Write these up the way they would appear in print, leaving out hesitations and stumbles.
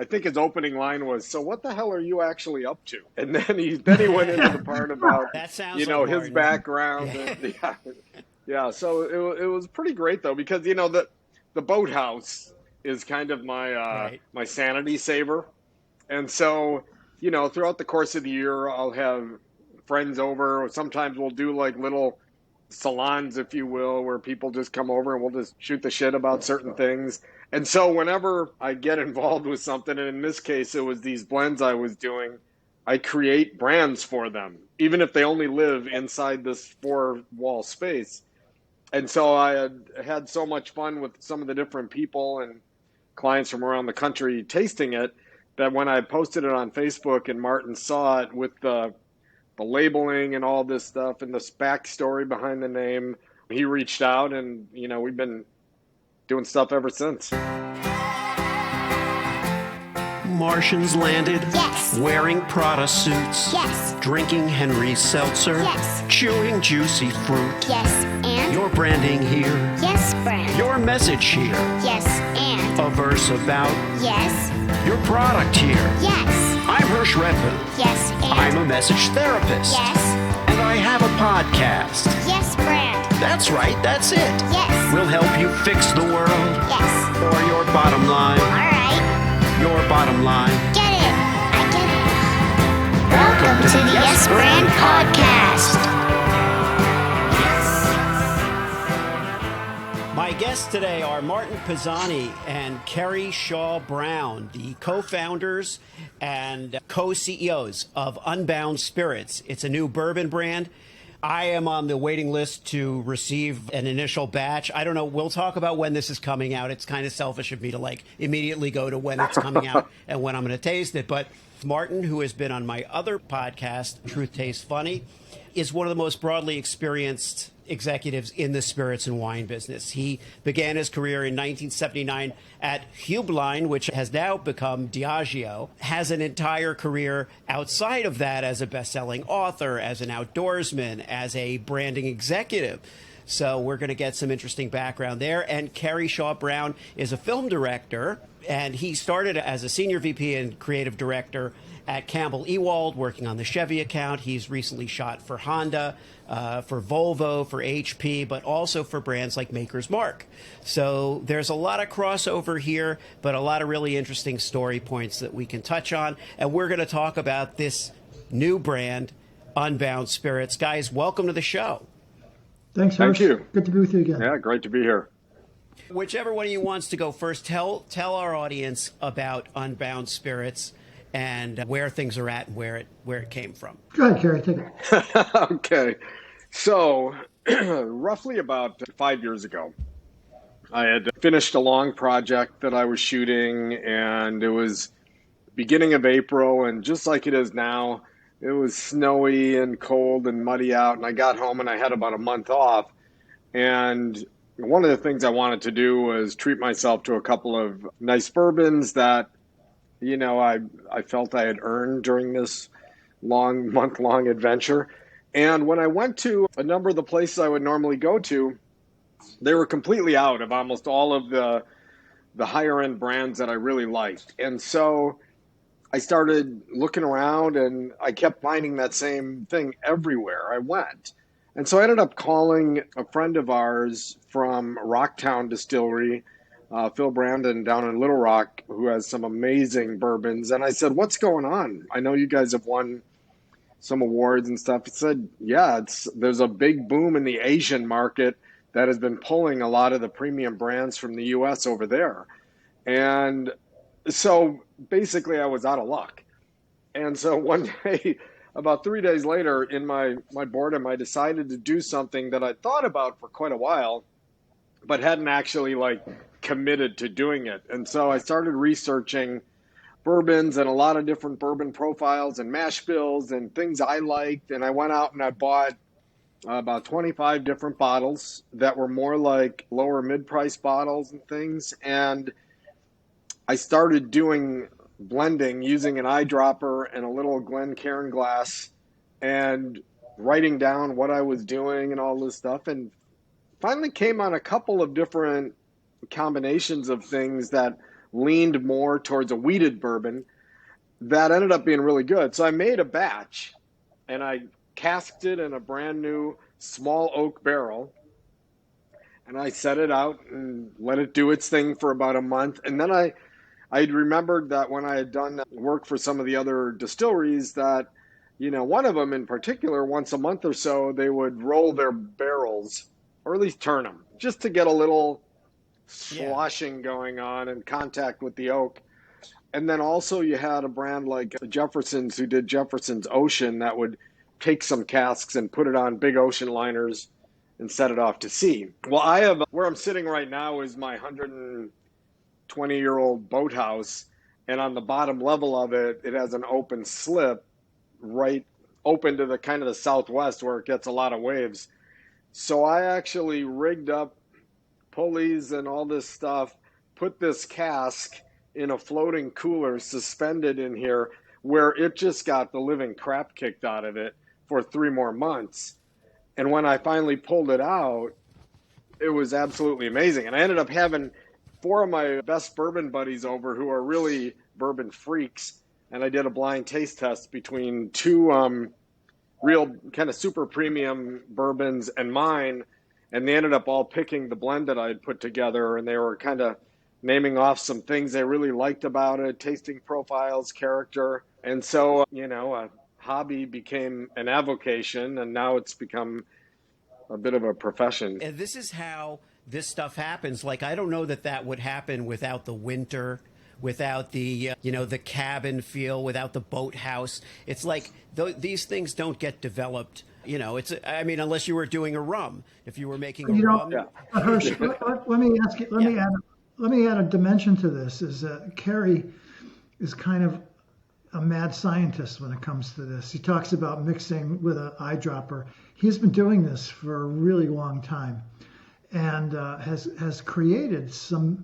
I think his opening line was, "So what the hell are you actually up to?" And then he went into the part about That sounds like his Martin. background. And, yeah. So it was pretty great though, because the boathouse is kind of my Right. my sanity saver, and so throughout the course of the year I'll have friends over. Sometimes we'll do like little salons, if you will, where people just come over and we'll just shoot the shit about certain things. And so whenever I get involved with something, and in this case it was these blends I was doing, I create brands for them, even if they only live inside this four-wall space. And so I had so much fun with some of the different people and clients from around the country tasting it, that when I posted it on Facebook and Martin saw it with the labeling and all this stuff and this backstory behind the name, he reached out, and we've been doing stuff ever since. Martians landed. Yes. Wearing Prada suits. Yes. Drinking Henry's seltzer. Yes. Chewing juicy fruit. Yes, and? Your branding here. Yes, brand. Your message here. Yes, and? A verse about Yes. your product here. Yes. I'm Hirsch Redmond. Yes, and? I'm a message therapist. Yes. And I have a podcast. Yes, brand. That's right, that's it. Yes. We'll help you fix the world. Yes. Or your bottom line. All right. Your bottom line. Get it. I get it. Welcome to the Yes Brand Podcast. My guests today are Martin Pazzani and Kerry Shaw Brown, the co-founders and co-CEOs of Unbound Spirits. It's a new bourbon brand. I am on the waiting list to receive an initial batch. I don't know. We'll talk about when this is coming out. It's kind of selfish of me to immediately go to when it's coming out and when I'm going to taste it. But Martin, who has been on my other podcast, Truth Tastes Funny, is one of the most broadly experienced executives in the spirits and wine business. He began his career in 1979 at Hubline, which has now become Diageo, has an entire career outside of that as a best-selling author, as an outdoorsman, as a branding executive. So we're going to get some interesting background there. And Kerry Shaw Brown is a film director, and he started as a senior VP and creative director at Campbell Ewald, working on the Chevy account. He's recently shot for Honda, for Volvo, for HP, but also for brands like Maker's Mark. So there's a lot of crossover here, but a lot of really interesting story points that we can touch on. And we're going to talk about this new brand, Unbound Spirits. Guys, welcome to the show. Thanks, Hirsch. Thank you. Good to be with you again. Yeah, great to be here. Whichever one of you wants to go first, tell our audience about Unbound Spirits and where things are at and where it came from. Go ahead, Kerry. Take it. Okay. So roughly about 5 years ago, I had finished a long project that I was shooting, and it was beginning of April, and just like it is now, it was snowy and cold and muddy out, and I got home and I had about a month off. And one of the things I wanted to do was treat myself to a couple of nice bourbons that, I felt I had earned during this month-long adventure. And when I went to a number of the places I would normally go to, they were completely out of almost all of the higher-end brands that I really liked. And so I started looking around, and I kept finding that same thing everywhere I went. And so I ended up calling a friend of ours from Rocktown Distillery, Phil Brandon, down in Little Rock, who has some amazing bourbons. And I said, "What's going on? I know you guys have won some awards and stuff." He said, "Yeah, there's a big boom in the Asian market that has been pulling a lot of the premium brands from the U.S. over there." And so basically I was out of luck. And so one day, about 3 days later, in my boredom, I decided to do something that I thought about for quite a while, but hadn't actually committed to doing it. And so I started researching bourbons and a lot of different bourbon profiles and mash bills and things I liked. And I went out and I bought about 25 different bottles that were more like lower mid-price bottles and things. And I started doing blending using an eyedropper and a little Glencairn glass and writing down what I was doing and all this stuff. And finally came on a couple of different combinations of things that leaned more towards a wheated bourbon that ended up being really good. So I made a batch and I casked it in a brand new small oak barrel. And I set it out and let it do its thing for about a month. And then I'd remembered that when I had done work for some of the other distilleries that, one of them in particular, once a month or so, they would roll their barrels, or at least turn them, just to get a little sloshing going on and contact with the oak. And then also you had a brand like Jefferson's who did Jefferson's Ocean that would take some casks and put it on big ocean liners and set it off to sea. Well, where I'm sitting right now is my 120-year-old boathouse. And on the bottom level of it, it has an open slip right open to the kind of the southwest where it gets a lot of waves. So I actually rigged up pulleys and all this stuff, put this cask in a floating cooler suspended in here where it just got the living crap kicked out of it for 3 more months. And when I finally pulled it out, it was absolutely amazing. And I ended up having 4 of my best bourbon buddies over who are really bourbon freaks. And I did a blind taste test between 2 real kind of super premium bourbons and mine. And they ended up all picking the blend that I had put together. And they were kind of naming off some things they really liked about it, tasting profiles, character. And so, a hobby became an avocation, and now it's become a bit of a profession. And this is how this stuff happens. Like, I don't know that would happen without the winter, without the, the cabin feel, without the boathouse. It's like these things don't get developed. Unless you were doing a rum. If you were making a rum. Yeah. Hirsch, let me ask you, let me add a dimension to this. Is that Kerry is kind of a mad scientist when it comes to this. He talks about mixing with an eyedropper. He's been doing this for a really long time, and has created some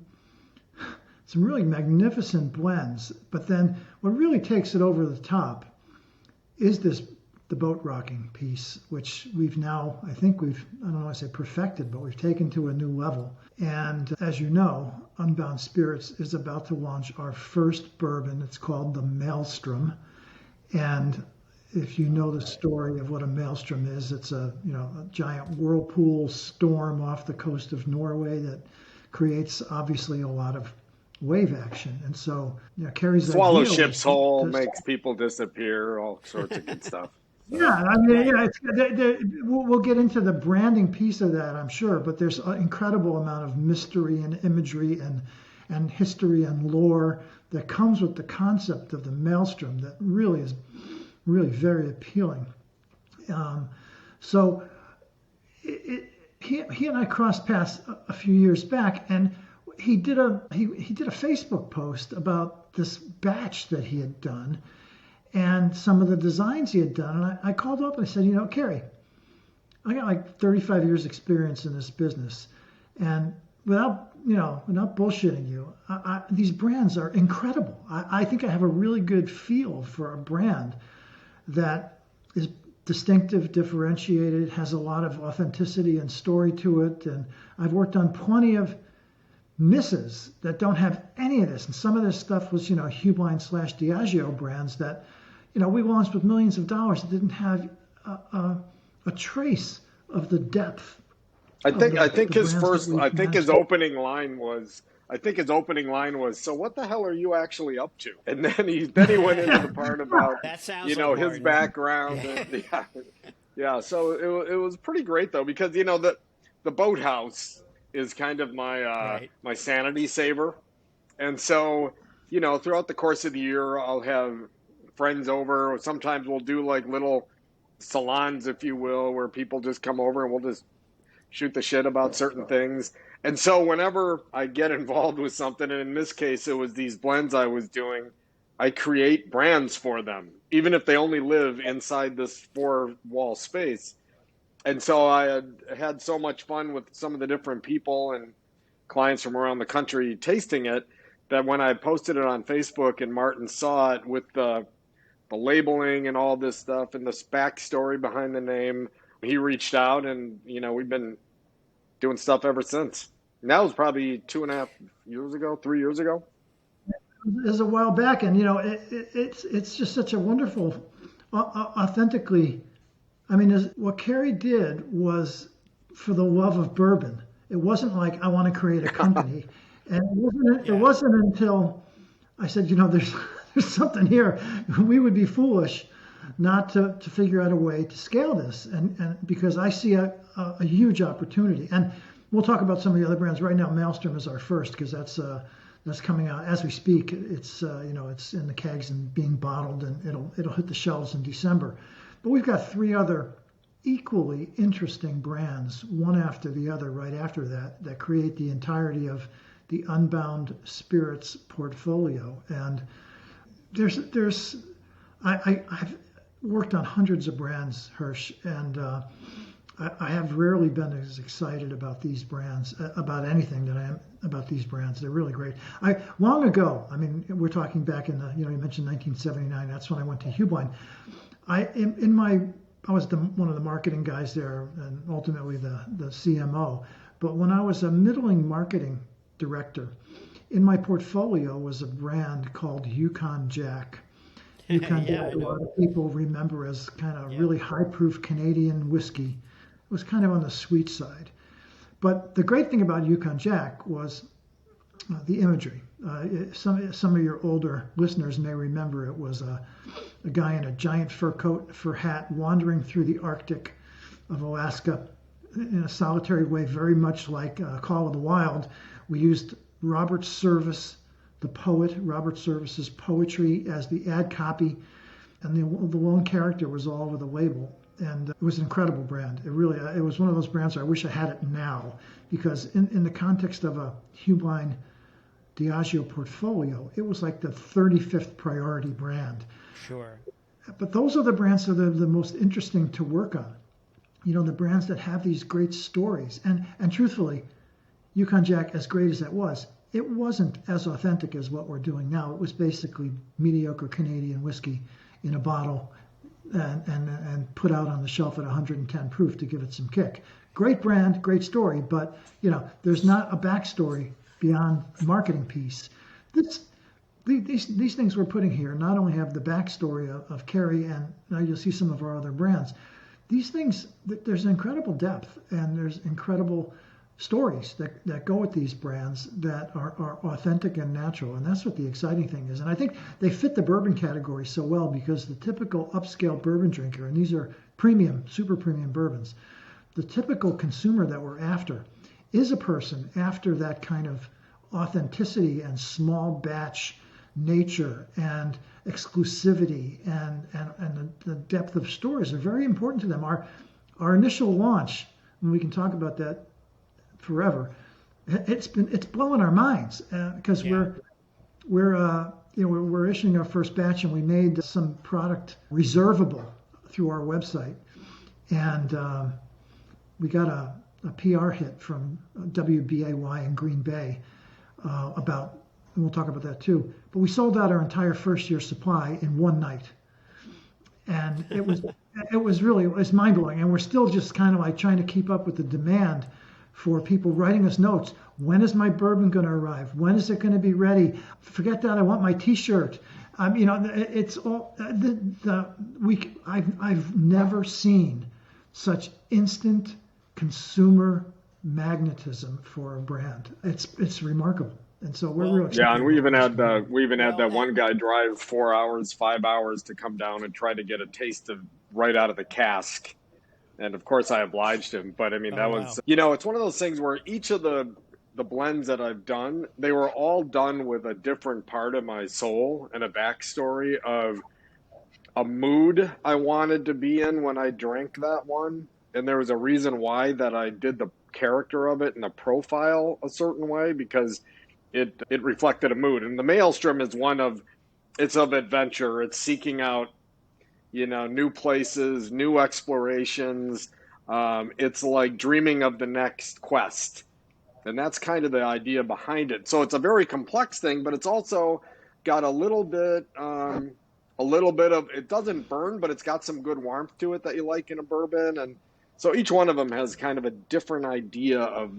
really magnificent blends. But then what really takes it over the top is the boat rocking piece, which we've now, I don't want to say perfected, but we've taken to a new level. And as you know, Unbound Spirits is about to launch our first bourbon. It's called the Maelstrom. And if you know the story of what a maelstrom is, it's a giant whirlpool storm off the coast of Norway that creates obviously a lot of wave action. And so, Kerry's swallow ships whole, makes people disappear, all sorts of good stuff. Yeah, we'll get into the branding piece of that, I'm sure, but there's an incredible amount of mystery and imagery and history and lore that comes with the concept of the maelstrom that really is very appealing. So he and I crossed paths a few years back, and he did a Facebook post about this batch that he had done and some of the designs he had done. And I called up and I said, Kerry, I got like 35 years experience in this business, and without bullshitting you, these brands are incredible. I think I have a really good feel for a brand that is distinctive, differentiated, has a lot of authenticity and story to it. And I've worked on plenty of misses that don't have any of this. And some of this stuff was, Hubline/Diageo brands that, we launched with millions of dollars that didn't have a trace of the depth. I think his opening line was, so what the hell are you actually up to? And then he went into the part about, his background. And, so it was pretty great though, because, the boathouse is kind of my my sanity saver. And so, throughout the course of the year, I'll have friends over. Sometimes we'll do like little salons, if you will, where people just come over and we'll just shoot the shit about certain things. And so whenever I get involved with something, and in this case, it was these blends I was doing, I create brands for them, even if they only live inside this 4-wall space. And so I had so much fun with some of the different people and clients from around the country tasting it, that when I posted it on Facebook and Martin saw it with the labeling and all this stuff and this backstory behind the name, he reached out, and, we've been doing stuff ever since. And that was probably 3 years ago. is a while back, and it's just such a wonderful, authentically. I mean, what Kerry did was for the love of bourbon. It wasn't like I want to create a company, and it wasn't until I said, there's something here. We would be foolish not to figure out a way to scale this, and because I see a huge opportunity. And we'll talk about some of the other brands right now. Maelstrom is our first because that's coming out as we speak. It's it's in the kegs and being bottled, and it'll hit the shelves in December. But we've got 3 other equally interesting brands, one after the other, right after that create the entirety of the Unbound Spirits portfolio. And I've worked on hundreds of brands, Hirsch, and I have rarely been as excited about these brands, about anything that I am about these brands. They're really great. Long ago, I mean, we're talking back in you mentioned 1979. That's when I went to Hubline. I was one of the marketing guys there, and ultimately the CMO. But when I was a middling marketing director, in my portfolio was a brand called Yukon Jack. Yukon Jack, a lot of people remember as kind of really high-proof Canadian whiskey. It was kind of on the sweet side. But the great thing about Yukon Jack was the imagery. Some of your older listeners may remember it was a guy in a giant fur coat, fur hat, wandering through the Arctic of Alaska in a solitary way, very much like Call of the Wild. We used Robert Service, the poet, Robert Service's poetry as the ad copy, and the lone character was all over the label. And it was an incredible brand. It was one of those brands where I wish I had it now, because in the context of a Hubline Diageo portfolio, it was like the 35th priority brand. Sure. But those are the brands that are the most interesting to work on. The brands that have these great stories. And truthfully, Yukon Jack, as great as that was, it wasn't as authentic as what we're doing now. It was basically mediocre Canadian whiskey in a bottle and put out on the shelf at 110 proof to give it some kick. Great brand, great story, but there's not a backstory beyond the marketing piece. These things we're putting here not only have the backstory of Kerry, and now you'll see some of our other brands. These things, there's incredible depth, and there's incredible stories that go with these brands that are authentic and natural, and that's what the exciting thing is. And I think they fit the bourbon category so well, because the typical upscale bourbon drinker, and these are premium, super premium bourbons, the typical consumer that we're after is a person after that kind of authenticity and small batch nature and exclusivity and the depth of stories are very important to them. Our initial launch, and we can talk about that forever, it's blowing our minds because we're issuing our first batch, and we made some product reservable through our website, and we got a PR hit from WBAY in Green Bay about, and we'll talk about that too, but we sold out our entire first year supply in one night. And it was mind-blowing. And we're still just kind of like trying to keep up with the demand for people writing us notes. When is my bourbon going to arrive? When is it going to be ready? Forget that, I want my T-shirt. It's all I've never seen such instant consumer magnetism for a brand. It's remarkable. And so we're real excited. Yeah, and we even had that one guy drive 4 hours, 5 hours to come down and try to get a taste of right out of the cask. And of course I obliged him. But I mean, that was, it's one of those things where each of the blends that I've done, they were all done with a different part of my soul and a backstory of a mood I wanted to be in when I drank that one. And there was a reason why that I did the character of it and the profile a certain way, because it reflected a mood. And the Maelstrom is it's of adventure. It's seeking out, new places, new explorations. It's like dreaming of the next quest. And that's kind of the idea behind it. So it's a very complex thing, but it's also got a little bit of, it doesn't burn, but it's got some good warmth to it that you like in a bourbon. And so each one of them has kind of a different idea of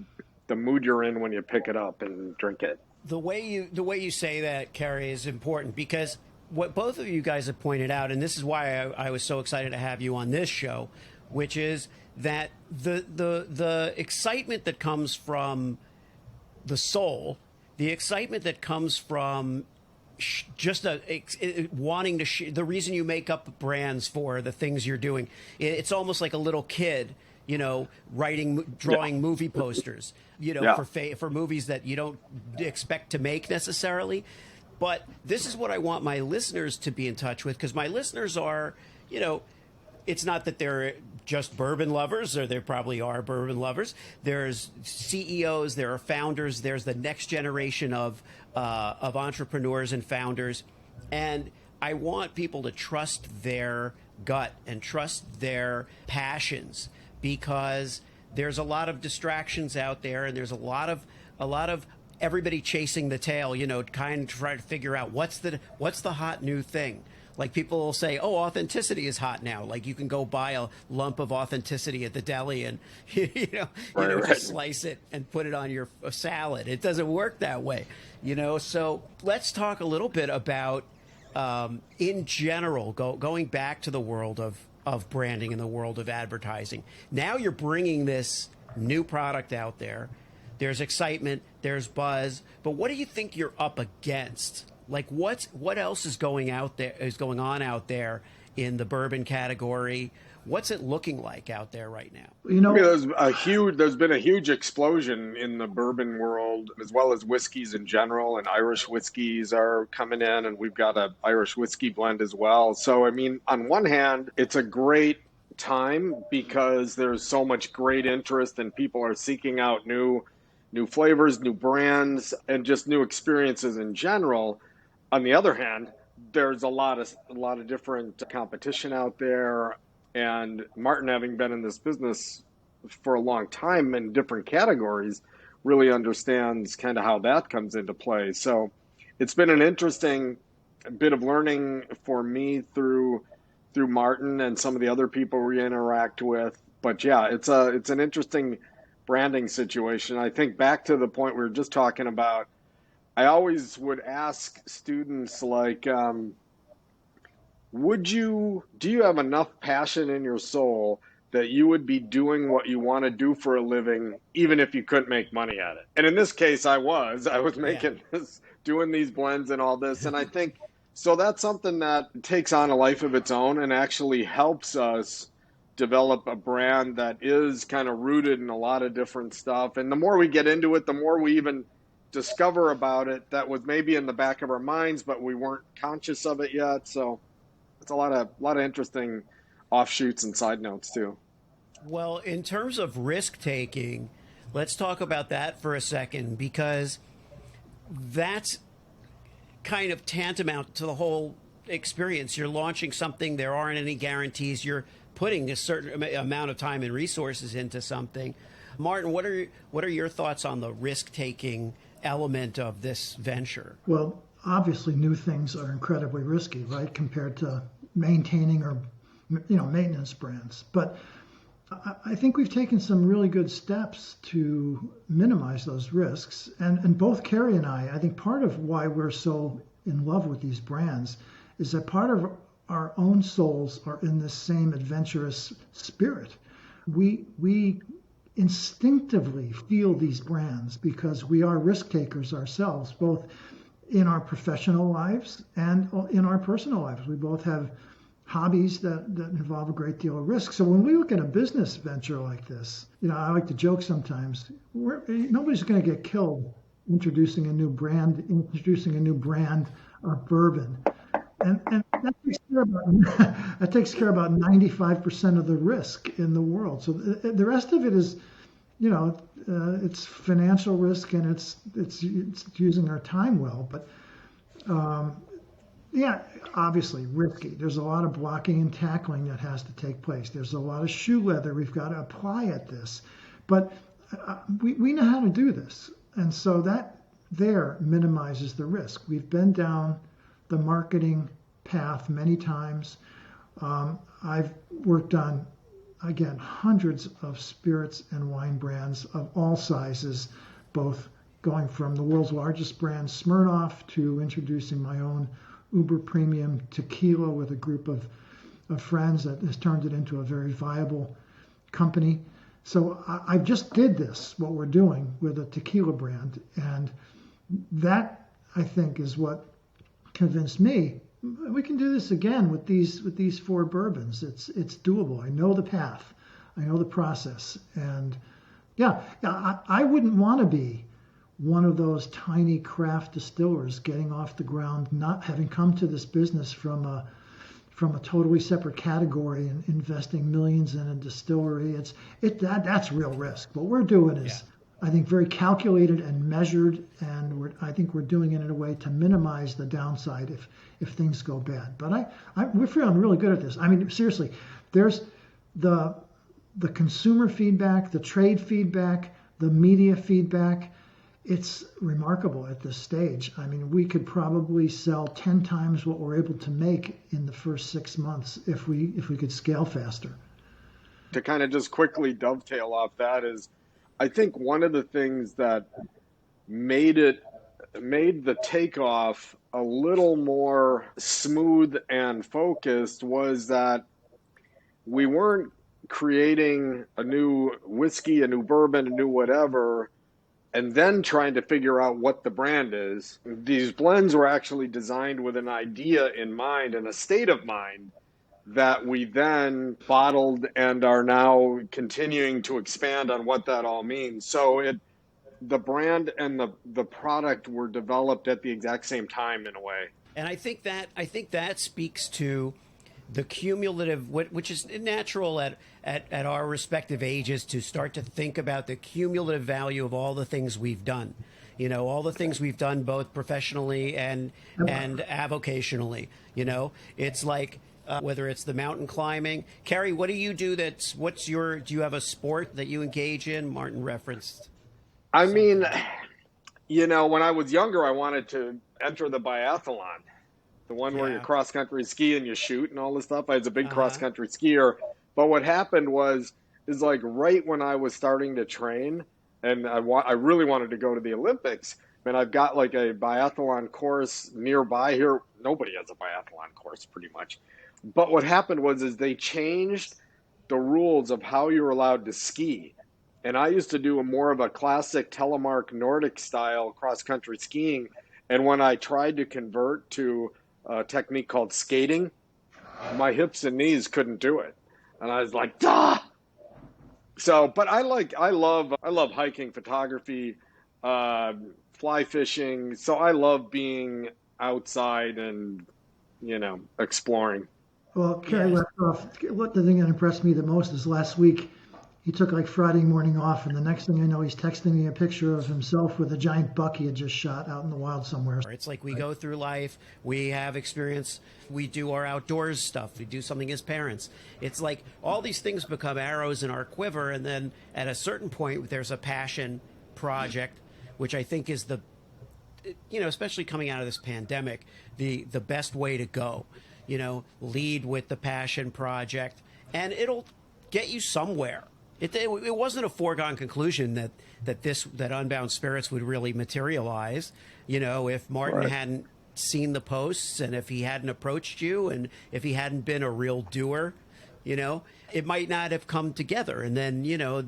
the mood you're in when you pick it up and drink it. The way you say that, Kerry, is important because what both of you guys have pointed out, and this is why I was so excited to have you on this show, which is that the excitement that comes from the soul, the excitement that comes from just wanting to the reason you make up brands for the things you're doing, it's almost like a little kid, drawing movie posters, for movies that you don't expect to make necessarily. But this is what I want my listeners to be in touch with, because my listeners are, it's not that they're just bourbon lovers, or there probably are bourbon lovers. There's CEOs, there are founders, there's the next generation of entrepreneurs and founders. And I want people to trust their gut and trust their passions, because there's a lot of distractions out there, and there's a lot of everybody chasing the tail, kind of trying to figure out what's the hot new thing. Like people will say, oh, authenticity is hot now. Like you can go buy a lump of authenticity at the deli and, just slice it and put it on your salad. It doesn't work that way, So let's talk a little bit about, in general, going back to the world of branding and the world of advertising. Now you're bringing this new product out there. There's excitement, there's buzz, but what do you think you're up against? Like what else is going on out there in the bourbon category? What's it looking like out there right now? There's been a huge explosion in the bourbon world, as well as whiskeys in general, and Irish whiskeys are coming in, and we've got an Irish whiskey blend as well. So, on one hand, it's a great time because there's so much great interest and people are seeking out new flavors, new brands, and just new experiences in general. On the other hand, there's a lot of different competition out there, and Martin, having been in this business for a long time in different categories, really understands kind of how that comes into play. So it's been an interesting bit of learning for me through Martin and some of the other people we interact with. But yeah, it's an interesting branding situation. I think back to the point we were just talking about, I always would ask students, like, do you have enough passion in your soul that you would be doing what you want to do for a living, even if you couldn't make money at it? And in this case, I was making this, doing these blends and all this. And I think, so that's something that takes on a life of its own and actually helps us develop a brand that is kind of rooted in a lot of different stuff. And the more we get into it, the more we even discover about it that was maybe in the back of our minds, but we weren't conscious of it yet. So it's a lot of interesting offshoots and side notes too. Well, in terms of risk taking, let's talk about that for a second, because that's kind of tantamount to the whole experience. You're launching something, there aren't any guarantees. You're putting a certain amount of time and resources into something. Martin, what are your thoughts on the risk taking element of this venture? Well, obviously new things are incredibly risky, right, compared to maintaining or maintenance brands. But I think we've taken some really good steps to minimize those risks. And both Kerry and I think part of why we're so in love with these brands is that part of our own souls are in this same adventurous spirit. We instinctively feel these brands because we are risk takers ourselves, both in our professional lives and in our personal lives. We both have hobbies that involve a great deal of risk. So when we look at a business venture like this, I like to joke sometimes, nobody's going to get killed introducing a new brand of bourbon. And that takes care about 95% of the risk in the world. So the rest of it is, it's financial risk and it's using our time well. But obviously risky. There's a lot of blocking and tackling that has to take place. There's a lot of shoe leather we've got to apply at this. But we know how to do this, and so that there minimizes the risk. We've been down the marketing path many times. I've worked on, again, hundreds of spirits and wine brands of all sizes, both going from the world's largest brand, Smirnoff, to introducing my own uber premium tequila with a group of friends that has turned it into a very viable company. So I just did this, what we're doing with a tequila brand. And that, I think, is what convinced me we can do this again with these 4 bourbons. It's doable. I know the path. I know the process. And yeah, I wouldn't want to be one of those tiny craft distillers getting off the ground, not having come to this business from a totally separate category and investing millions in a distillery. That's real risk. What we're doing is, I think, very calculated and measured, and I think we're doing it in a way to minimize the downside if things go bad. But we're feeling really good at this. I mean, seriously, there's the consumer feedback, the trade feedback, the media feedback. It's remarkable at this stage. I mean, we could probably sell 10 times what we're able to make in the first 6 months if we could scale faster. To kind of just quickly dovetail off that is, I think one of the things that made the takeoff a little more smooth and focused was that we weren't creating a new whiskey, a new bourbon, a new whatever, and then trying to figure out what the brand is. These blends were actually designed with an idea in mind and a state of mind that we then bottled and are now continuing to expand on what that all means. So the brand and the product were developed at the exact same time in a way. And I think that speaks to the cumulative, which is natural at our respective ages, to start to think about the cumulative value of all the things we've done. You know, all the things we've done both professionally and avocationally. You know, it's like whether it's the mountain climbing. Kerry, what do you do? Do you have a sport that you engage in? Martin referenced. I mean, you know, when I was younger, I wanted to enter the biathlon. The one where you cross-country ski and you shoot and all this stuff. I was a big cross-country skier. But what happened is like right when I was starting to train and I really wanted to go to the Olympics, and I've got like a biathlon course nearby here. Nobody has a biathlon course pretty much. But what happened is they changed the rules of how you're allowed to ski. And I used to do more of a classic telemark Nordic style cross-country skiing. And when I tried to convert to a technique called skating, my hips and knees couldn't do it. And I was like, duh! So, but I love hiking, photography, fly fishing. So I love being outside and, you know, exploring. Well, Kerry left off. What the thing that impressed me the most is last week he took like Friday morning off, and the next thing I know, he's texting me a picture of himself with a giant buck he had just shot out in the wild somewhere. It's like we go through life, we have experience, we do our outdoors stuff, we do something as parents. It's like all these things become arrows in our quiver, and then at a certain point, there's a passion project, which I think is especially coming out of this pandemic, the best way to go. You know, lead with the passion project, and it'll get you somewhere. It wasn't a foregone conclusion that Unbound Spirits would really materialize. You know, if Martin hadn't seen the posts and if he hadn't approached you and if he hadn't been a real doer, you know, it might not have come together. And then, you know,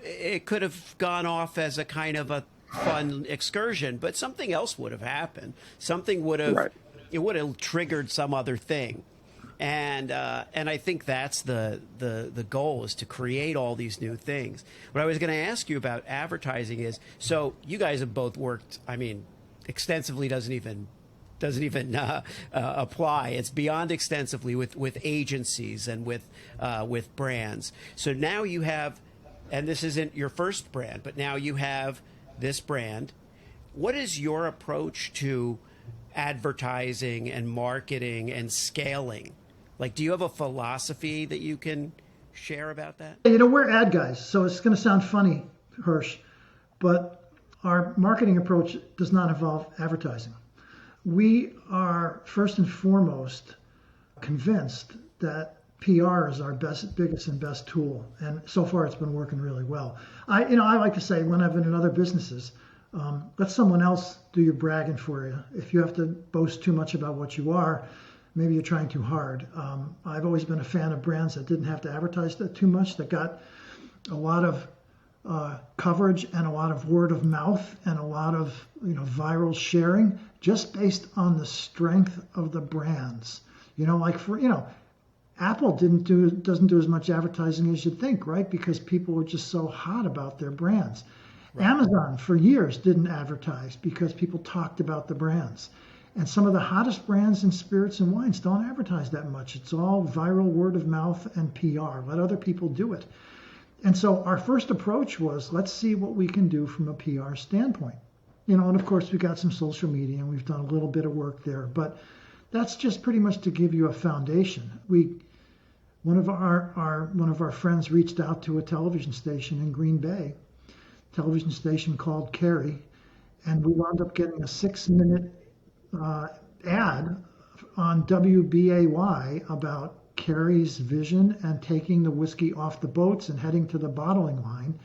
it could have gone off as a kind of a fun excursion, but something else would have happened. Something would have, it would have triggered some other thing. And I think that's the goal, is to create all these new things. What I was going to ask you about advertising is, so you guys have both worked, I mean, extensively doesn't even apply. It's beyond extensively with agencies and with brands. So now you have, and this isn't your first brand, but now you have this brand. What is your approach to advertising and marketing and scaling? Like, do you have a philosophy that you can share about that? You know, we're ad guys, so it's going to sound funny, Hirsch, but our marketing approach does not involve advertising. We are first and foremost convinced that PR is our biggest and best tool, and so far it's been working really well. I like to say, when I've been in other businesses, Let someone else do your bragging for you. If you have to boast too much about what you are, maybe you're trying too hard. I've always been a fan of brands that didn't have to advertise that too much, that got a lot of coverage and a lot of word of mouth and a lot of viral sharing just based on the strength of the brands. Like Apple doesn't do as much advertising as you'd think, right? Because people are just so hot about their brands. Right. Amazon for years didn't advertise because people talked about the brands. And some of the hottest brands in spirits and wines don't advertise that much. It's all viral word of mouth and PR. Let other people do it. And so our first approach was, let's see what we can do from a PR standpoint. And of course we got some social media and we've done a little bit of work there, but that's just pretty much to give you a foundation. One of our friends reached out to a television station in Green Bay, television station called Kerry, and we wound up getting a 6-minute ad on WBAY about Kerry's vision and taking the whiskey off the boats and heading to the bottling line.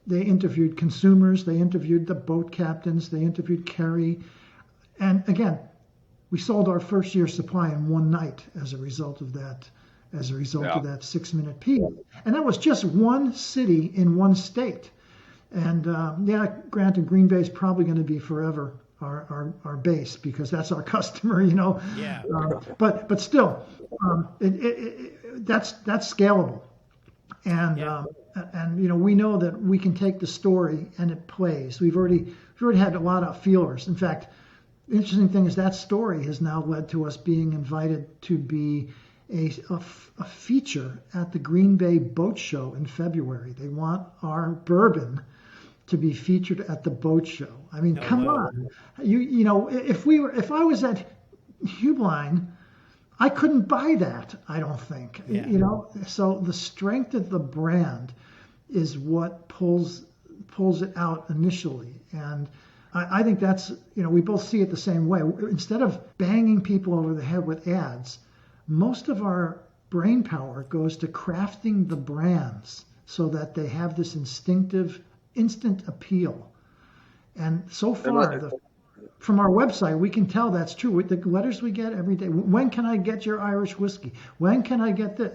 They interviewed consumers, they interviewed the boat captains, they interviewed Kerry, and again, we sold our first year's supply in one night as a result of that. Of that 6-minute piece. And that was just one city in one state. And granted, Green Bay is probably going to be forever our base because that's our customer, Yeah. But still, that's scalable. And we know that we can take the story and it plays. We've already had a lot of feelers. In fact, the interesting thing is that story has now led to us being invited to be a feature at the Green Bay Boat Show in February. They want our bourbon to be featured at the boat show. I mean, come on. If I was at Hubline, I couldn't buy that, I don't think. Yeah. So the strength of the brand is what pulls it out initially. And I think that's, we both see it the same way. Instead of banging people over the head with ads, most of our brain power goes to crafting the brands so that they have this instinctive, instant appeal. And so far, from our website, we can tell that's true. With the letters we get every day, when can I get your Irish whiskey? When can I get the?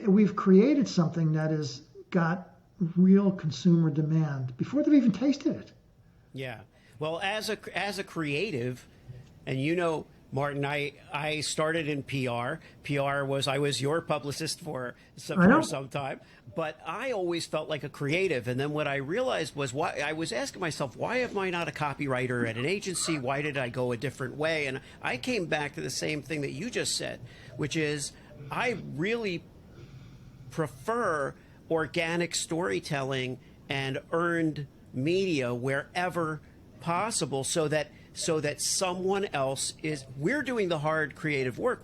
We've created something that has got real consumer demand before they've even tasted it. Yeah. Well, as a creative, and Martin, I started in PR. I was your publicist for some time, but I always felt like a creative. And then what I realized was I was asking myself, why am I not a copywriter at an agency? Why did I go a different way? And I came back to the same thing that you just said, which is I really prefer organic storytelling and earned media wherever possible so that someone else we're doing the hard creative work.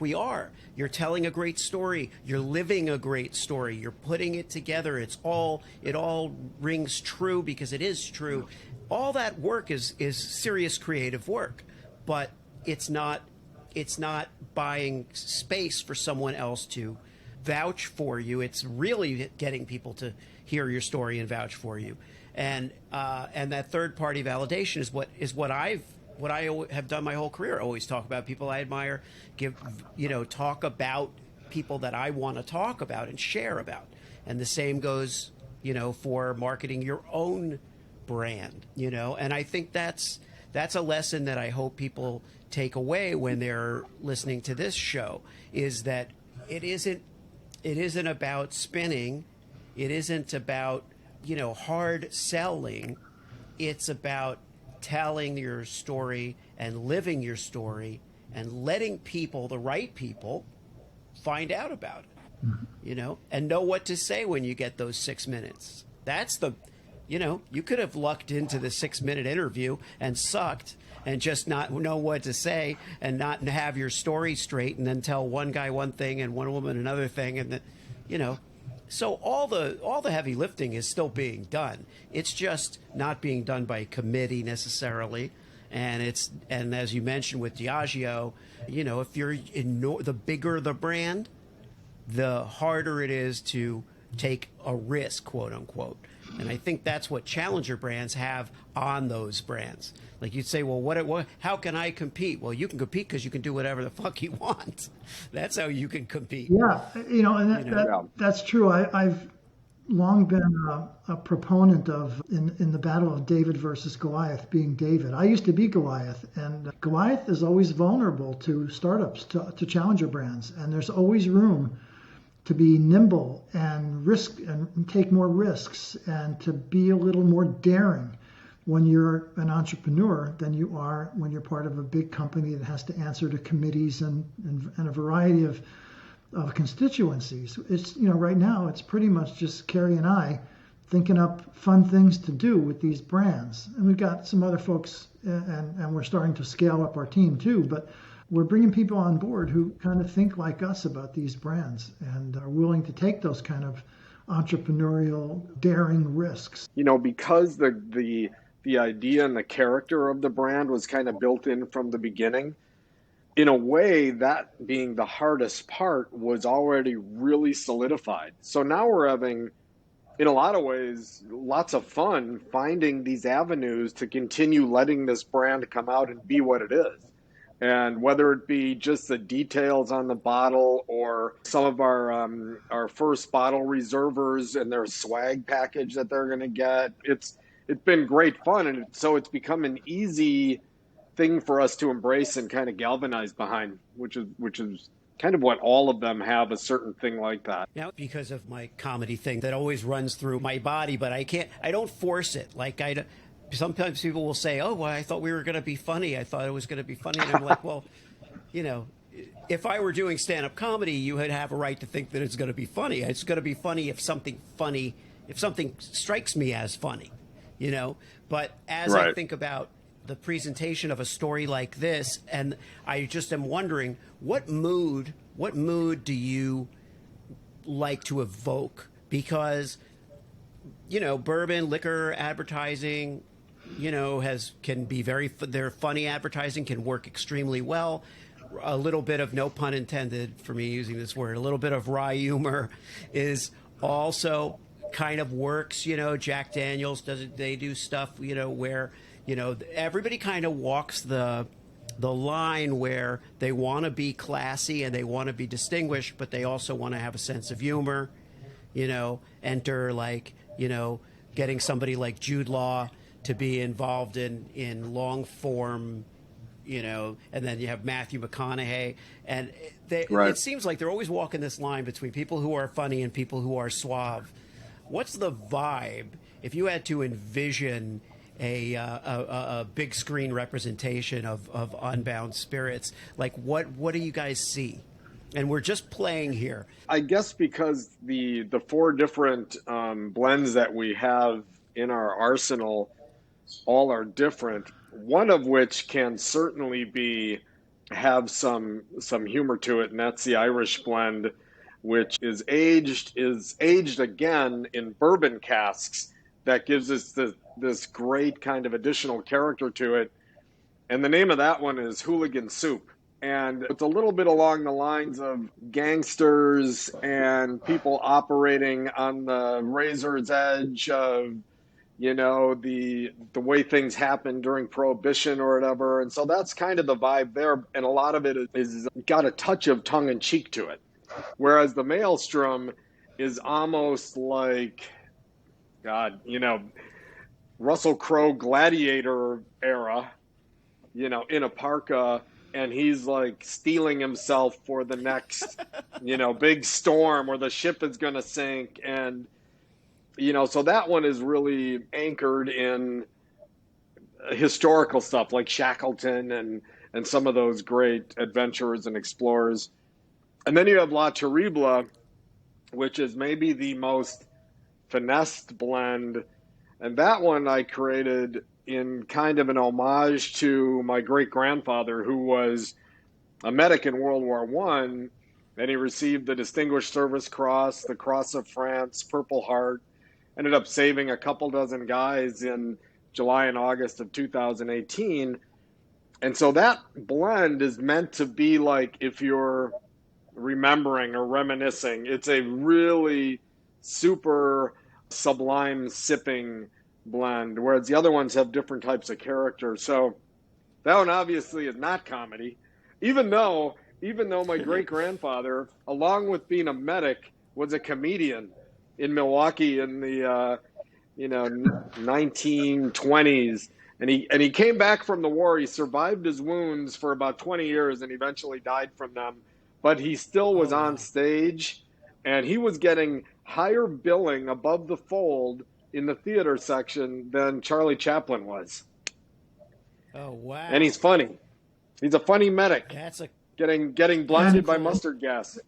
You're telling a great story. You're living a great story. You're putting it together. It all rings true because it is true. All that work is serious creative work, but it's not buying space for someone else to vouch for you. It's really getting people to hear your story and vouch for you. And that third party validation is what I have done my whole career. Always talk about people I admire, talk about people that I want to talk about and share about. And the same goes, for marketing your own brand, and I think that's a lesson that I hope people take away when they're listening to this show, is that it isn't about spinning. It isn't about, hard selling. It's about telling your story and living your story and letting people, the right people, find out about it, and know what to say when you get those 6 minutes. That's you could have lucked into the 6-minute interview and sucked and just not know what to say and not have your story straight and then tell one guy one thing and one woman another thing. And so all the heavy lifting is still being done. It's just not being done by committee necessarily. And as you mentioned with Diageo, if you're the bigger the brand, the harder it is to take a risk, quote unquote. And I think that's what challenger brands have on those brands. Like you'd say, well, how can I compete? Well, you can compete because you can do whatever the fuck you want. That's how you can compete. Yeah, and that's true. I've long been a proponent of in the battle of David versus Goliath being David. I used to be Goliath, and Goliath is always vulnerable to startups, to challenger brands, and there's always room to be nimble and risk and take more risks and to be a little more daring when you're an entrepreneur than you are when you're part of a big company that has to answer to committees and a variety of constituencies. It's, right now it's pretty much just Kerry and I thinking up fun things to do with these brands. And we've got some other folks and we're starting to scale up our team too, but we're bringing people on board who kind of think like us about these brands and are willing to take those kind of entrepreneurial, daring risks. Because the idea and the character of the brand was kind of built in from the beginning, in a way, that being the hardest part was already really solidified. So now we're having, in a lot of ways, lots of fun finding these avenues to continue letting this brand come out and be what it is. And whether it be just the details on the bottle or some of our first bottle reservers and their swag package that they're going to get, it's been great fun. And so it's become an easy thing for us to embrace and kind of galvanize behind, which is kind of what all of them have, a certain thing like that. Now, because of my comedy thing that always runs through my body, but I don't force it. Sometimes people will say, oh, well, I thought we were going to be funny. I thought it was going to be funny. And I'm like, well, if I were doing stand-up comedy, you would have a right to think that it's going to be funny. It's going to be funny if something strikes me as funny, But as I think about the presentation of a story like this, and I just am wondering, what mood do you like to evoke? Because, bourbon, liquor, advertising, can be their funny advertising can work extremely well. A little bit of, no pun intended for me using this word, a little bit of wry humor is also kind of works. Jack Daniels they do stuff, where, everybody kind of walks the line where they want to be classy and they want to be distinguished, but they also want to have a sense of humor. Enter getting somebody like Jude Law to be involved in long form, and then you have Matthew McConaughey, and it seems like they're always walking this line between people who are funny and people who are suave. What's the vibe if you had to envision a big screen representation of Unbound Spirits? Like, what do you guys see? And we're just playing here. I guess because the 4 different blends that we have in our arsenal all are different. One of which can certainly have some humor to it, and that's the Irish blend, which is aged again in bourbon casks. That gives us this great kind of additional character to it. And the name of that one is Hooligan Soup. And it's a little bit along the lines of gangsters and people operating on the razor's edge of, the way things happened during Prohibition or whatever. And so that's kind of the vibe there. And a lot of it is got a touch of tongue in cheek to it. Whereas the Maelstrom is almost like, God, Russell Crowe Gladiator era, in a parka, and he's like steeling himself for the next, big storm where the ship is going to sink. And, so that one is really anchored in historical stuff like Shackleton and some of those great adventurers and explorers. And then you have La Terrible, which is maybe the most finessed blend. And that one I created in kind of an homage to my great-grandfather, who was a medic in World War I, and he received the Distinguished Service Cross, the Cross of France, Purple Heart, ended up saving a couple dozen guys in July and August of 2018. And so that blend is meant to be like, if you're remembering or reminiscing, it's a really super sublime sipping blend, whereas the other ones have different types of character. So that one obviously is not comedy, even though my great grandfather, along with being a medic, was a comedian in Milwaukee in the 1920s. And he came back from the war. He survived his wounds for about 20 years and eventually died from them. But he still was on stage, and he was getting higher billing above the fold in the theater section than Charlie Chaplin was. Oh, wow. And he's funny. He's a funny medic. That's a getting blinded by mustard gas.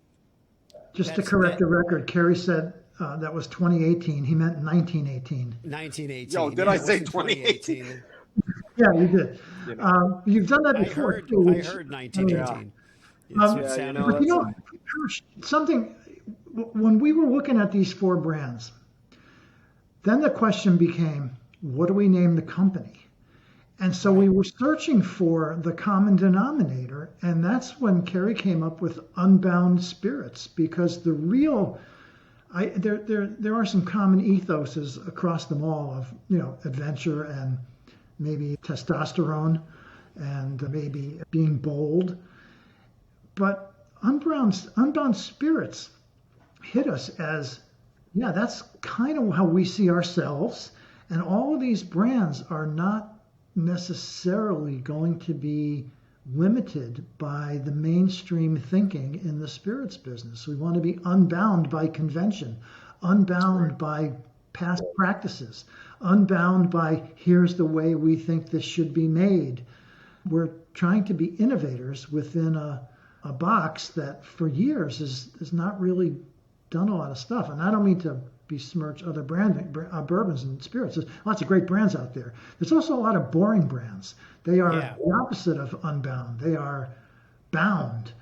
Just to correct the record, Kerry said that was 2018. He meant 1918. 1918. Yo, did I say 2018? Yeah, you did. You've done that before. I heard 1918. Something, when we were looking at these 4 brands, then the question became, what do we name the company? And so we were searching for the common denominator, and that's when Kerry came up with Unbound Spirits, because the real, there are some common ethoses across them all of, adventure and maybe testosterone and maybe being bold. But Unbound Spirits hit us as, that's kind of how we see ourselves. And all of these brands are not necessarily going to be limited by the mainstream thinking in the spirits business. We want to be unbound by convention, unbound by past practices, unbound by here's the way we think this should be made. We're trying to be innovators within a box that for years has not really done a lot of stuff. And I don't mean to besmirch other bourbons and spirits. There's lots of great brands out there. There's also a lot of boring brands. They are the opposite of unbound. They are bound.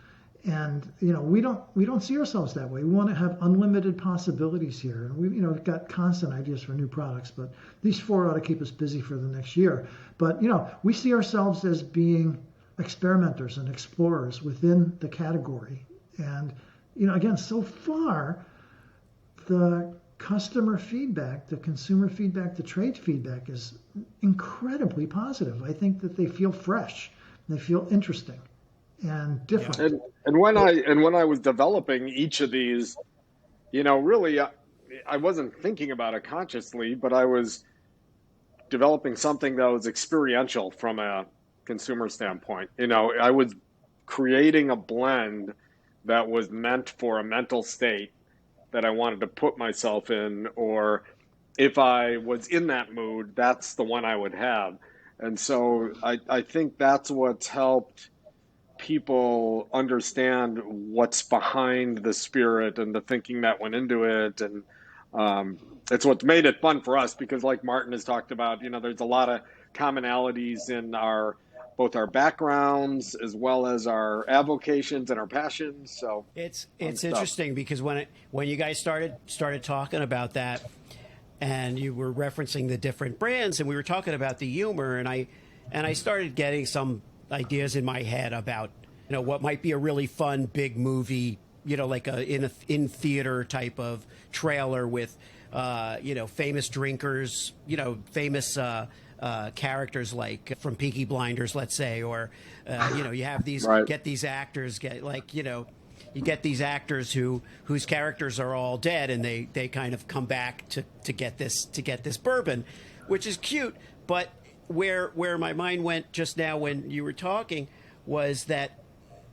And we don't see ourselves that way. We want to have unlimited possibilities here. And we've got constant ideas for new products, but these 4 ought to keep us busy for the next year. But we see ourselves as being experimenters and explorers within the category. And again, so far, the customer feedback, the consumer feedback, the trade feedback is incredibly positive. I think that they feel fresh, they feel interesting and different. And when I was developing each of these, really, I wasn't thinking about it consciously, but I was developing something that was experiential from a consumer standpoint. I was creating a blend that was meant for a mental state that I wanted to put myself in, or if I was in that mood, that's the one I would have. And so I think that's what's helped people understand what's behind the spirit and the thinking that went into it. And it's what's made it fun for us, because like Martin has talked about, there's a lot of commonalities in both our backgrounds as well as our avocations and our passions. So it's interesting because when you guys started talking about that, and you were referencing the different brands, and we were talking about the humor, and I started getting some ideas in my head about what might be a really fun big movie, like in theater type of trailer with famous drinkers, famous characters like from Peaky Blinders, let's say, or you have these get these actors you get these actors whose characters are all dead, and they kind of come back to get this bourbon, which is cute. But where my mind went just now when you were talking was that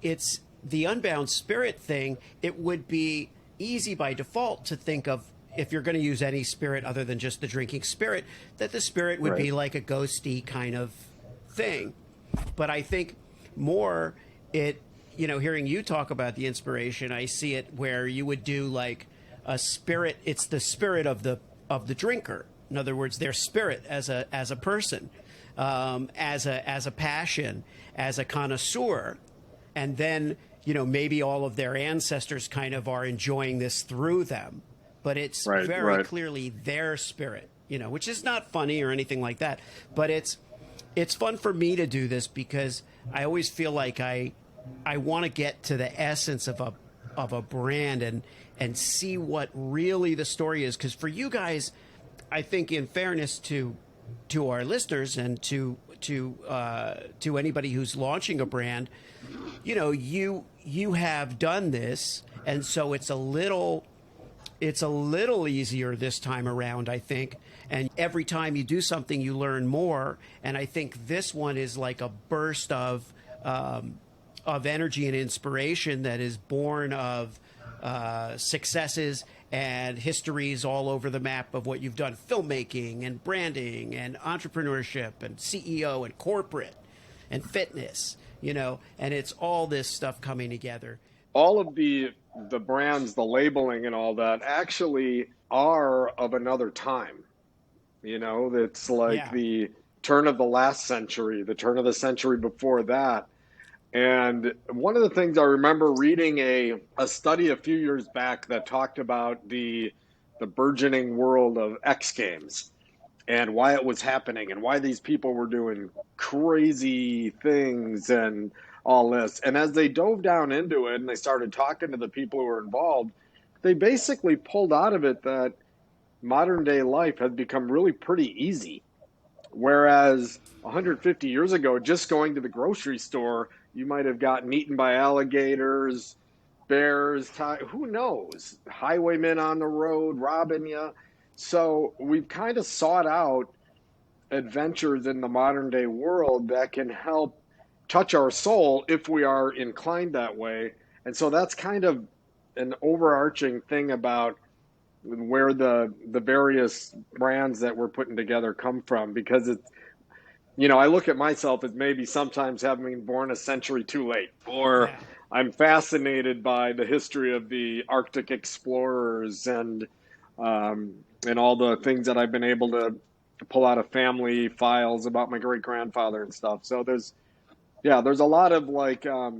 it's the Unbound Spirit thing. It would be easy by default to think of, if you're going to use any spirit other than just the drinking spirit, that the spirit would be like a ghosty kind of thing. But I think more hearing you talk about the inspiration, I see it where you would do like a spirit. It's the spirit of the drinker. In other words, their spirit as a person, as a passion, as a connoisseur, and then maybe all of their ancestors kind of are enjoying this through them. But it's very clearly their spirit, which is not funny or anything like that. But it's fun for me to do this because I always feel like I want to get to the essence of of a brand and see what really the story is. Because for you guys, I think, in fairness to our listeners and to anybody who's launching a brand, you have done this, and so it's a little easier this time around, I think. And every time you do something, you learn more. And I think this one is like a burst of energy and inspiration that is born of successes and histories all over the map of what you've done: filmmaking and branding and entrepreneurship and CEO and corporate and fitness, and it's all this stuff coming together. All of the brands, the labeling and all that actually are of another time. It's like the turn of the last century, the turn of the century before that. And one of the things I remember reading a study a few years back that talked about the burgeoning world of X Games and why it was happening and why these people were doing crazy things and all this. And as they dove down into it and they started talking to the people who were involved, they basically pulled out of it that modern day life has become really pretty easy. Whereas 150 years ago, just going to the grocery store, you might have gotten eaten by alligators, bears, who knows, highwaymen on the road robbing you. So we've kind of sought out adventures in the modern day world that can help touch our soul if we are inclined that way. And so that's kind of an overarching thing about where the various brands that we're putting together come from, because it's, I look at myself as maybe sometimes having been born a century too late, or I'm fascinated by the history of the Arctic explorers and all the things that I've been able to pull out of family files about my great grandfather and stuff. So there's a lot of like, I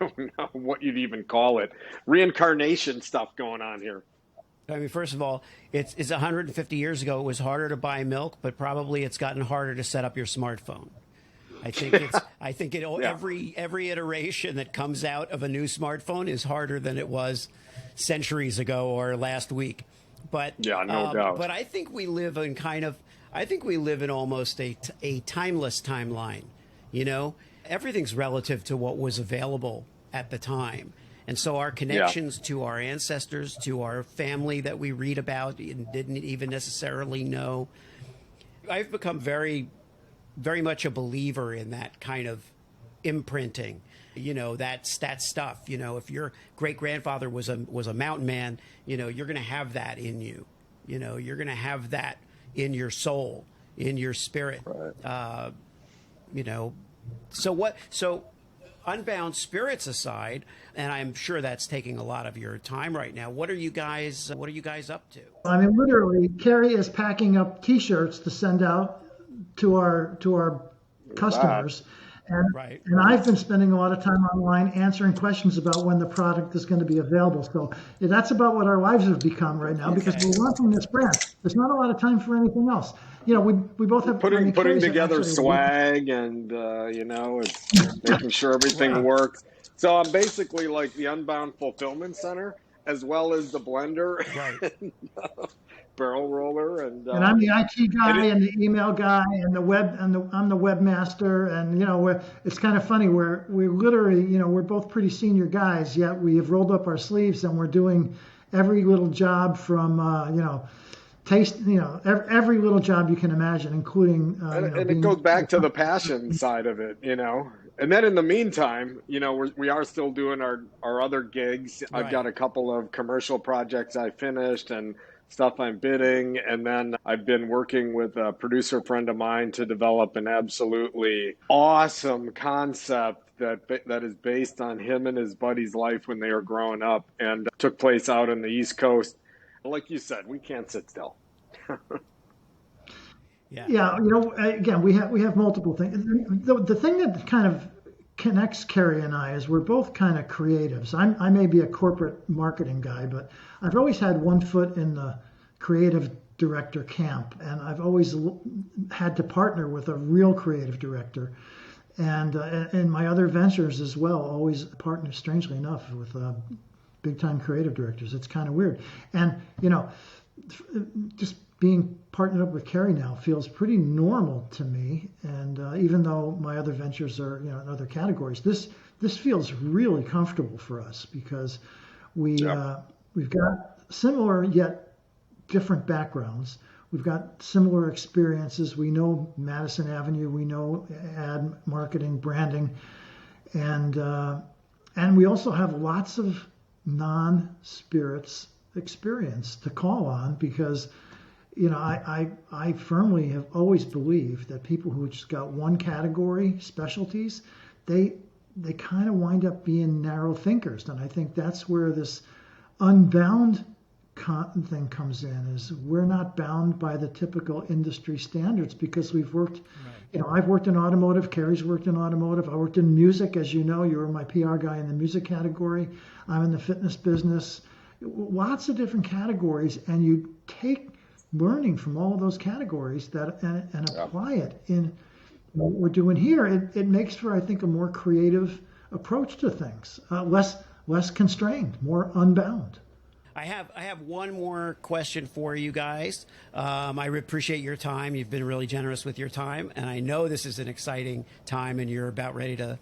don't know what you'd even call it, reincarnation stuff going on here. I mean, first of all, it's 150 years ago. It was harder to buy milk, but probably it's gotten harder to set up your smartphone. Every iteration that comes out of a new smartphone is harder than it was centuries ago or last week. But no doubt. But I think we live in almost a timeless timeline. Everything's relative to what was available at the time. And so our connections to our ancestors, to our family that we read about and didn't even necessarily know. I've become very, very much a believer in that kind of imprinting, that stuff. If your great grandfather was a mountain man, you're going to have that in you. You're going to have that in your soul, in your spirit. Right. So Unbound Spirits aside, and I'm sure that's taking a lot of your time right now, what are you guys up to? I mean, literally, Kerry is packing up T-shirts to send out to our customers. And I've been spending a lot of time online answering questions about when the product is going to be available. So that's about what our lives have become right now, because we're launching this brand. There's not a lot of time for anything else. We both have putting together swag and it's making sure everything works. So I'm basically like the Unbound Fulfillment Center, as well as the blender, and, barrel roller, and I'm the IT guy and the email guy and the web, and I'm the webmaster. And it's kind of funny. We literally, we're both pretty senior guys, yet we have rolled up our sleeves and we're doing every little job from every little job you can imagine, including and it goes back to the passion side of it, And then in the meantime, we are still doing our other gigs. Right. I've got a couple of commercial projects I finished and stuff I'm bidding. And then I've been working with a producer friend of mine to develop an absolutely awesome concept that is based on him and his buddy's life when they were growing up and took place out on the East Coast. Like you said, we can't sit still. Again, we have multiple things. The thing that kind of connects Kerry and I is we're both kind of creatives. I may be a corporate marketing guy, but I've always had one foot in the creative director camp, and I've always had to partner with a real creative director. and my other ventures as well, always partner, strangely enough, with big time creative directors. It's kind of weird. And, just being partnered up with Kerry now feels pretty normal to me. And even though my other ventures are, in other categories, this feels really comfortable for us because we've got similar yet different backgrounds. We've got similar experiences. We know Madison Avenue. We know ad marketing, branding, and we also have lots of non-spirits experience to call on because, I firmly have always believed that people who just got one category specialties, they kind of wind up being narrow thinkers, and I think that's where this Unbound thing comes in. Is we're not bound by the typical industry standards because we've worked. Right. I've worked in automotive. Kerry's worked in automotive. I worked in music, as you know. You were my PR guy in the music category. I'm in the fitness business. Lots of different categories, and you take learning from all of those categories and apply it in what we're doing here. It makes for, I think, a more creative approach to things, less constrained, more unbound. I have one more question for you guys. I appreciate your time. You've been really generous with your time, and I know this is an exciting time, and you're about ready to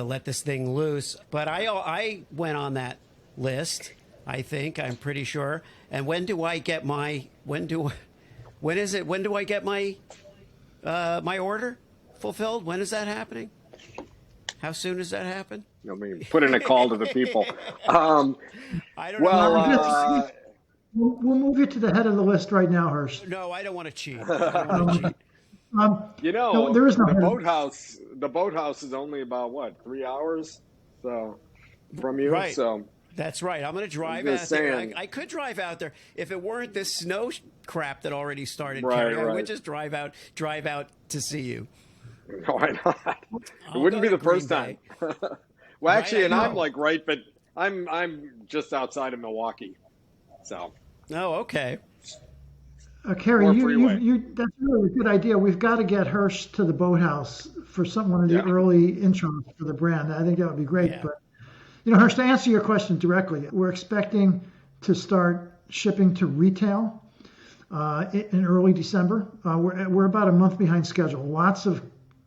let this thing loose. But I went on that list. I think I'm pretty sure. And when do I get my my order fulfilled? When is that happening? How soon does that happen? Put in a call to the people. I don't know. We'll move you to the head of the list right now, Hurst. No, I don't want to cheat. There is no the boathouse is only about 3 hours from you. Right. So that's right. I'm going to drive out there. I could drive out there if it weren't this snow crap that already started. Right. I would just drive out to see you. No, why not? It wouldn't be the first time. Well, actually, and I'm but I'm just outside of Milwaukee. So. Oh, okay. Kerry, that's really a good idea. We've got to get Hurst to the boathouse for one of the early intros for the brand. I think that would be great. Yeah. But, Hurst, to answer your question directly, we're expecting to start shipping to retail in early December. We're about a month behind schedule. Lots of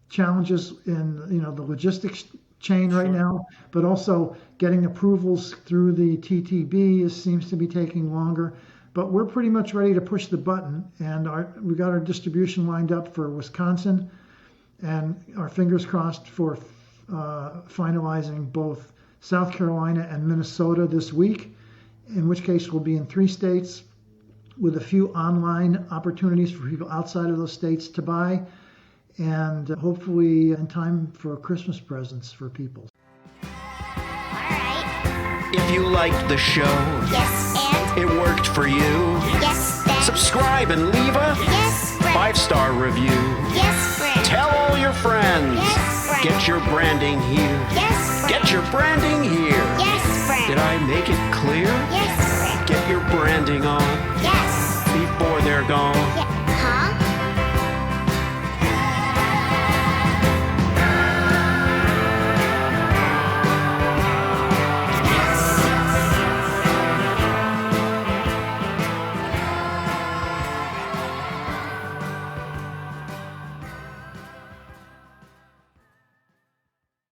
challenges in the logistics chain right now, but also getting approvals through the TTB seems to be taking longer. But we're pretty much ready to push the button, and we got our distribution lined up for Wisconsin, and our fingers crossed for finalizing both South Carolina and Minnesota this week, in which case we'll be in 3 states with a few online opportunities for people outside of those states to buy, and hopefully in time for Christmas presents for people. All right. If you liked the show, yes, and it worked for you, yes, then subscribe and leave a yes, friend. 5-star review. Yes, friend. Tell all your friends. Yes, friend. Get your branding here. Yes, friend. Get your branding here. Yes, friend. Did I make it clear? Yes, friend. Get your branding on Yes. before they're gone.